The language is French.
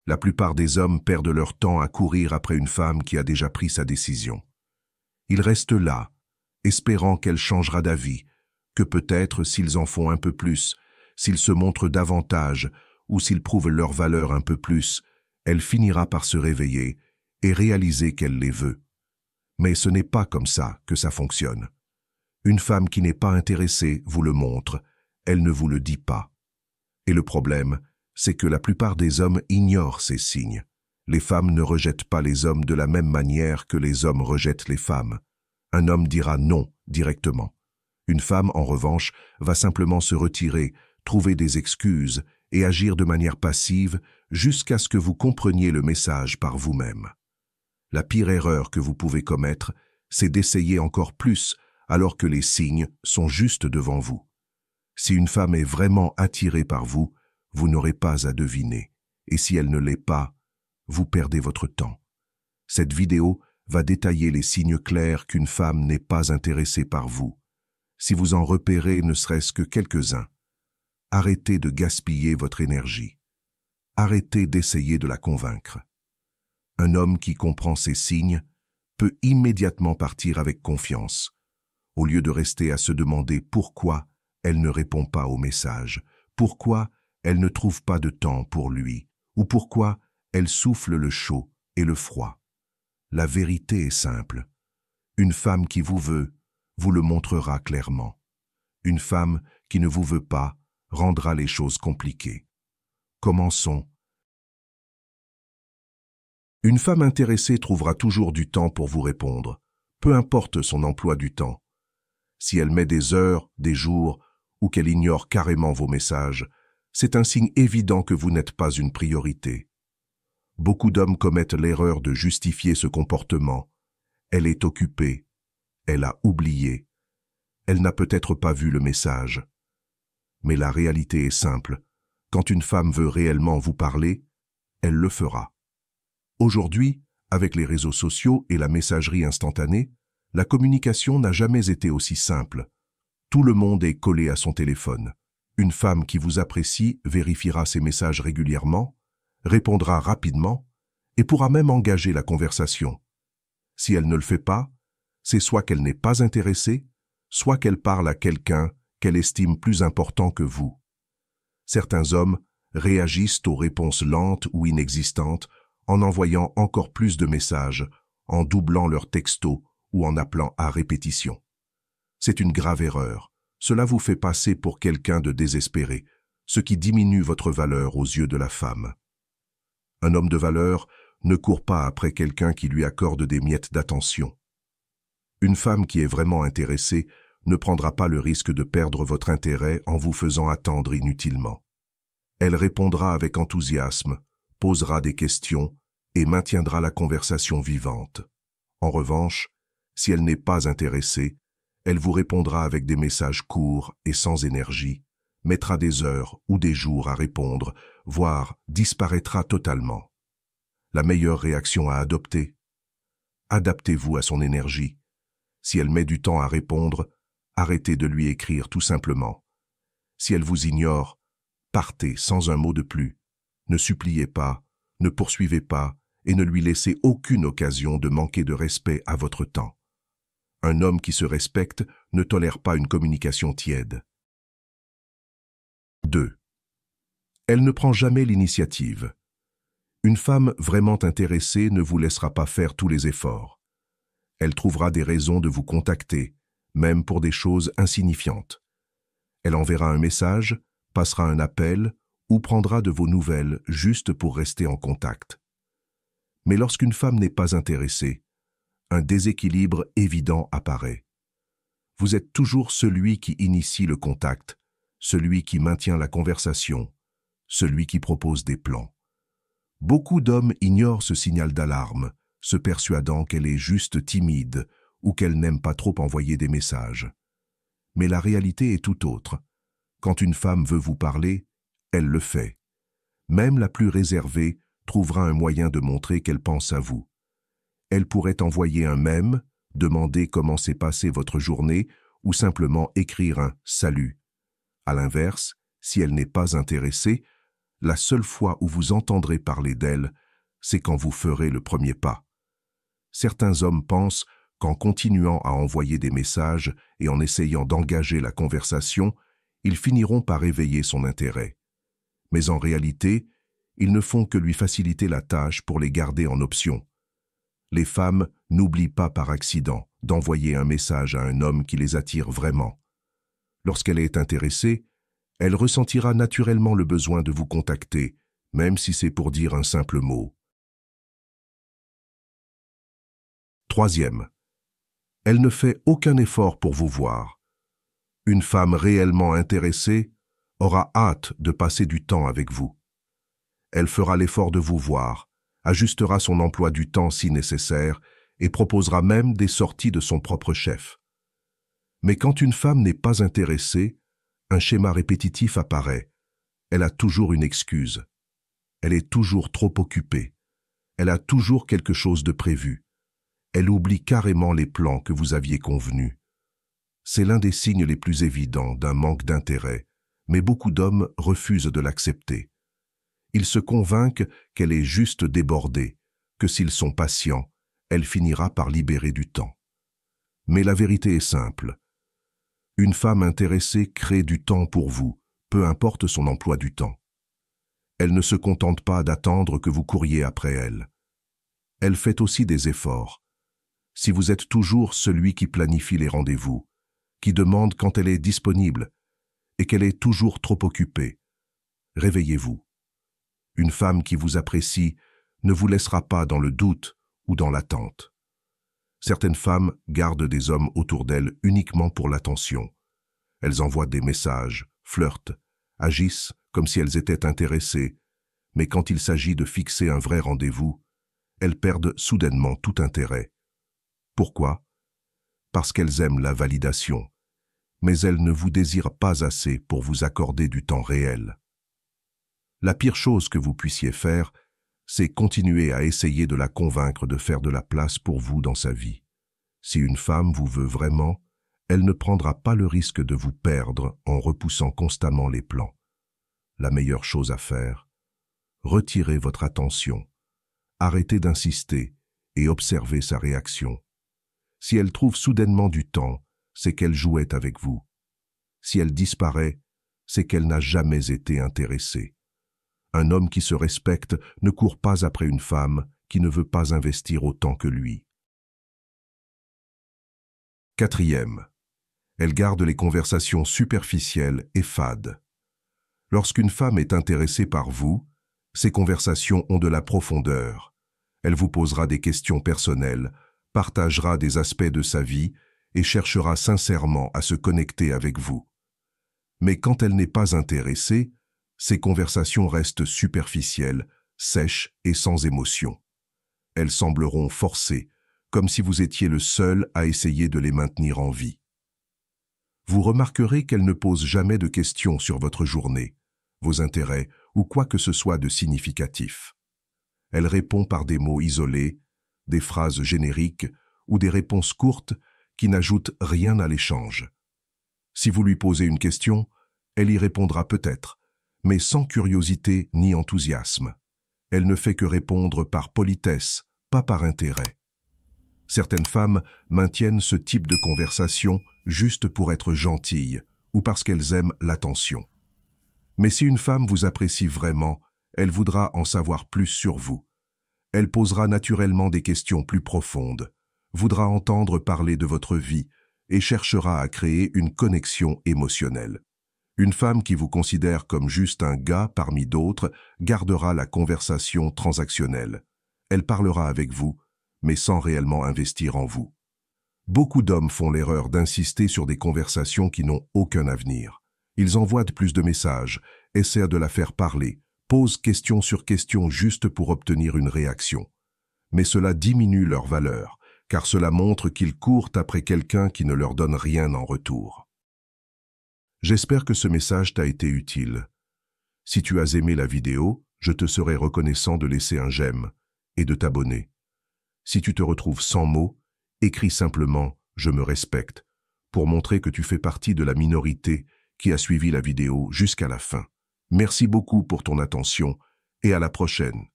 La plupart des hommes perdent leur temps à courir après une femme qui a déjà pris sa décision. Ils restent là, espérant qu'elle changera d'avis, que peut-être s'ils en font un peu plus, s'ils se montrent davantage ou s'ils prouvent leur valeur un peu plus, elle finira par se réveiller et réaliser qu'elle les veut. Mais ce n'est pas comme ça que ça fonctionne. Une femme qui n'est pas intéressée vous le montre, elle ne vous le dit pas. Et le problème, c'est que la plupart des hommes ignorent ces signes. Les femmes ne rejettent pas les hommes de la même manière que les hommes rejettent les femmes. Un homme dira non directement. Une femme, en revanche, va simplement se retirer, trouver des excuses et agir de manière passive jusqu'à ce que vous compreniez le message par vous-même. La pire erreur que vous pouvez commettre, c'est d'essayer encore plus alors que les signes sont juste devant vous. Si une femme est vraiment attirée par vous, vous n'aurez pas à deviner. Et si elle ne l'est pas, vous perdez votre temps. Cette vidéo va détailler les signes clairs qu'une femme n'est pas intéressée par vous. Si vous en repérez ne serait-ce que quelques-uns, arrêtez de gaspiller votre énergie. Arrêtez d'essayer de la convaincre. Un homme qui comprend ces signes peut immédiatement partir avec confiance, au lieu de rester à se demander pourquoi elle ne répond pas au message, pourquoi elle ne trouve pas de temps pour lui, ou pourquoi elle souffle le chaud et le froid. La vérité est simple. Une femme qui vous veut vous le montrera clairement. Une femme qui ne vous veut pas rendra les choses compliquées. Commençons. Une femme intéressée trouvera toujours du temps pour vous répondre, peu importe son emploi du temps. Si elle met des heures, des jours, ou qu'elle ignore carrément vos messages, c'est un signe évident que vous n'êtes pas une priorité. Beaucoup d'hommes commettent l'erreur de justifier ce comportement. Elle est occupée. Elle a oublié. Elle n'a peut-être pas vu le message. Mais la réalité est simple. Quand une femme veut réellement vous parler, elle le fera. Aujourd'hui, avec les réseaux sociaux et la messagerie instantanée, la communication n'a jamais été aussi simple. Tout le monde est collé à son téléphone. Une femme qui vous apprécie vérifiera ses messages régulièrement, répondra rapidement et pourra même engager la conversation. Si elle ne le fait pas, c'est soit qu'elle n'est pas intéressée, soit qu'elle parle à quelqu'un qu'elle estime plus important que vous. Certains hommes réagissent aux réponses lentes ou inexistantes en envoyant encore plus de messages, en doublant leurs textos ou en appelant à répétition. C'est une grave erreur. Cela vous fait passer pour quelqu'un de désespéré, ce qui diminue votre valeur aux yeux de la femme. Un homme de valeur ne court pas après quelqu'un qui lui accorde des miettes d'attention. Une femme qui est vraiment intéressée ne prendra pas le risque de perdre votre intérêt en vous faisant attendre inutilement. Elle répondra avec enthousiasme, posera des questions et maintiendra la conversation vivante. En revanche, si elle n'est pas intéressée, elle vous répondra avec des messages courts et sans énergie, mettra des heures ou des jours à répondre, voire disparaîtra totalement. La meilleure réaction à adopter? Adaptez-vous à son énergie. Si elle met du temps à répondre, arrêtez de lui écrire tout simplement. Si elle vous ignore, partez sans un mot de plus. Ne suppliez pas, ne poursuivez pas et ne lui laissez aucune occasion de manquer de respect à votre temps. Un homme qui se respecte ne tolère pas une communication tiède. 2. Elle ne prend jamais l'initiative. Une femme vraiment intéressée ne vous laissera pas faire tous les efforts. Elle trouvera des raisons de vous contacter, même pour des choses insignifiantes. Elle enverra un message, passera un appel ou prendra de vos nouvelles juste pour rester en contact. Mais lorsqu'une femme n'est pas intéressée, un déséquilibre évident apparaît. Vous êtes toujours celui qui initie le contact, celui qui maintient la conversation, celui qui propose des plans. Beaucoup d'hommes ignorent ce signal d'alarme, se persuadant qu'elle est juste timide ou qu'elle n'aime pas trop envoyer des messages. Mais la réalité est tout autre. Quand une femme veut vous parler, elle le fait. Même la plus réservée trouvera un moyen de montrer qu'elle pense à vous. Elle pourrait envoyer un mème, demander comment s'est passée votre journée ou simplement écrire un « salut ». À l'inverse, si elle n'est pas intéressée, La seule fois où vous entendrez parler d'elle, c'est quand vous ferez le premier pas. Certains hommes pensent qu'en continuant à envoyer des messages et en essayant d'engager la conversation, ils finiront par éveiller son intérêt. Mais en réalité, ils ne font que lui faciliter la tâche pour les garder en option. Les femmes n'oublient pas par accident d'envoyer un message à un homme qui les attire vraiment. Lorsqu'elle est intéressée, elle ressentira naturellement le besoin de vous contacter, même si c'est pour dire un simple mot. Troisième, elle ne fait aucun effort pour vous voir. Une femme réellement intéressée aura hâte de passer du temps avec vous. Elle fera l'effort de vous voir, ajustera son emploi du temps si nécessaire et proposera même des sorties de son propre chef. Mais quand une femme n'est pas intéressée, un schéma répétitif apparaît. Elle a toujours une excuse. Elle est toujours trop occupée. Elle a toujours quelque chose de prévu. Elle oublie carrément les plans que vous aviez convenus. C'est l'un des signes les plus évidents d'un manque d'intérêt, mais beaucoup d'hommes refusent de l'accepter. Ils se convainquent qu'elle est juste débordée, que s'ils sont patients, elle finira par libérer du temps. Mais la vérité est simple. Une femme intéressée crée du temps pour vous, peu importe son emploi du temps. Elle ne se contente pas d'attendre que vous couriez après elle. Elle fait aussi des efforts. Si vous êtes toujours celui qui planifie les rendez-vous, qui demande quand elle est disponible et qu'elle est toujours trop occupée, réveillez-vous. Une femme qui vous apprécie ne vous laissera pas dans le doute ou dans l'attente. Certaines femmes gardent des hommes autour d'elles uniquement pour l'attention. Elles envoient des messages, flirtent, agissent comme si elles étaient intéressées, mais quand il s'agit de fixer un vrai rendez-vous, elles perdent soudainement tout intérêt. Pourquoi? Parce qu'elles aiment la validation, mais elles ne vous désirent pas assez pour vous accorder du temps réel. La pire chose que vous puissiez faire, c'est continuer à essayer de la convaincre de faire de la place pour vous dans sa vie. Si une femme vous veut vraiment, elle ne prendra pas le risque de vous perdre en repoussant constamment les plans. La meilleure chose à faire, retirez votre attention, arrêtez d'insister et observez sa réaction. Si elle trouve soudainement du temps, c'est qu'elle jouait avec vous. Si elle disparaît, c'est qu'elle n'a jamais été intéressée. Un homme qui se respecte ne court pas après une femme qui ne veut pas investir autant que lui. Quatrième, elle garde les conversations superficielles et fades. Lorsqu'une femme est intéressée par vous, ces conversations ont de la profondeur. Elle vous posera des questions personnelles, partagera des aspects de sa vie et cherchera sincèrement à se connecter avec vous. Mais quand elle n'est pas intéressée, ces conversations restent superficielles, sèches et sans émotion. Elles sembleront forcées, comme si vous étiez le seul à essayer de les maintenir en vie. Vous remarquerez qu'elle ne pose jamais de questions sur votre journée, vos intérêts ou quoi que ce soit de significatif. Elle répond par des mots isolés, des phrases génériques ou des réponses courtes qui n'ajoutent rien à l'échange. Si vous lui posez une question, elle y répondra peut-être, mais sans curiosité ni enthousiasme. Elle ne fait que répondre par politesse, pas par intérêt. Certaines femmes maintiennent ce type de conversation juste pour être gentilles ou parce qu'elles aiment l'attention. Mais si une femme vous apprécie vraiment, elle voudra en savoir plus sur vous. Elle posera naturellement des questions plus profondes, voudra entendre parler de votre vie et cherchera à créer une connexion émotionnelle. Une femme qui vous considère comme juste un gars parmi d'autres gardera la conversation transactionnelle. Elle parlera avec vous, mais sans réellement investir en vous. Beaucoup d'hommes font l'erreur d'insister sur des conversations qui n'ont aucun avenir. Ils envoient plus de messages, essaient de la faire parler, posent question sur question juste pour obtenir une réaction. Mais cela diminue leur valeur, car cela montre qu'ils courent après quelqu'un qui ne leur donne rien en retour. J'espère que ce message t'a été utile. Si tu as aimé la vidéo, je te serai reconnaissant de laisser un j'aime et de t'abonner. Si tu te retrouves sans mots, écris simplement « Je me respecte » pour montrer que tu fais partie de la minorité qui a suivi la vidéo jusqu'à la fin. Merci beaucoup pour ton attention et à la prochaine.